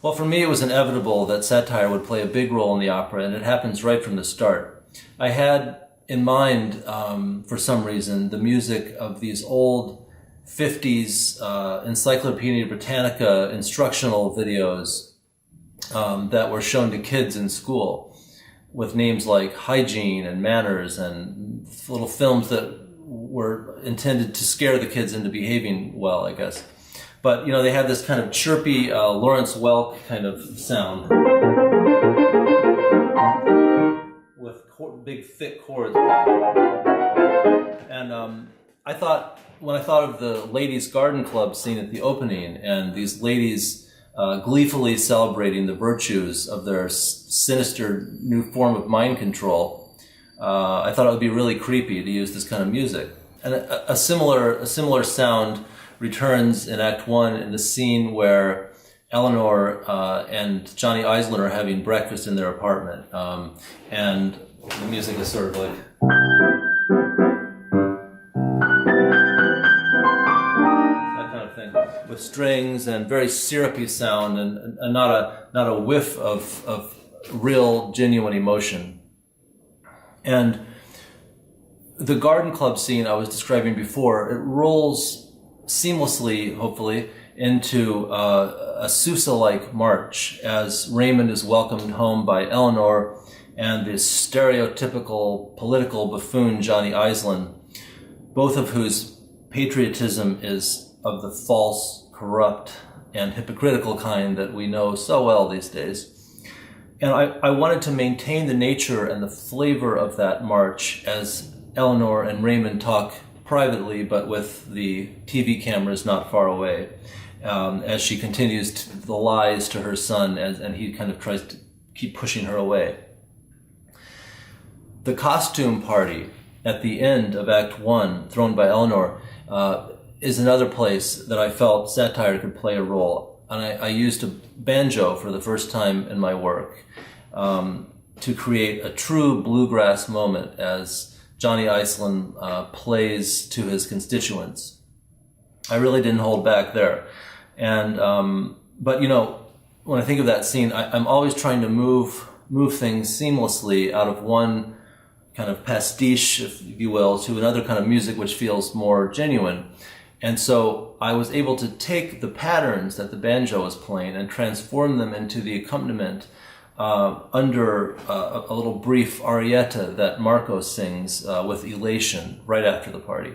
Well, for me, it was inevitable that satire would play a big role in the opera, and it happens right from the start. I had in mind, for some reason, the music of these old 50s Encyclopedia Britannica instructional videos that were shown to kids in school, with names like Hygiene and Manners, and little films that were intended to scare the kids into behaving well, I guess. But, they had this kind of chirpy Lawrence Welk kind of sound with big, thick chords. And when I thought of the Ladies' Garden Club scene at the opening, and these ladies gleefully celebrating the virtues of their sinister new form of mind control, I thought it would be really creepy to use this kind of music. And a similar sound returns in Act 1 in the scene where Eleanor and Johnny Iselin are having breakfast in their apartment. And the music is sort of like... that kind of thing, with strings and very syrupy sound, and not a whiff of real, genuine emotion. And the garden club scene I was describing before, it rolls seamlessly, hopefully, into a Sousa-like march as Raymond is welcomed home by Eleanor and this stereotypical political buffoon Johnny Iselin, both of whose patriotism is of the false, corrupt, and hypocritical kind that we know so well these days. And I wanted to maintain the nature and the flavor of that march as Eleanor and Raymond talk privately, but with the TV cameras not far away, as she continues the lies to her son, and he kind of tries to keep pushing her away. The costume party at the end of Act 1, thrown by Eleanor, is another place that I felt satire could play a role. And I used a banjo for the first time in my work to create a true bluegrass moment as Johnny Iselin plays to his constituents. I really didn't hold back there. And but when I think of that scene, I'm always trying to move things seamlessly out of one kind of pastiche, if you will, to another kind of music which feels more genuine. And so I was able to take the patterns that the banjo was playing and transform them into the accompaniment under a little brief arietta that Marco sings with elation right after the party.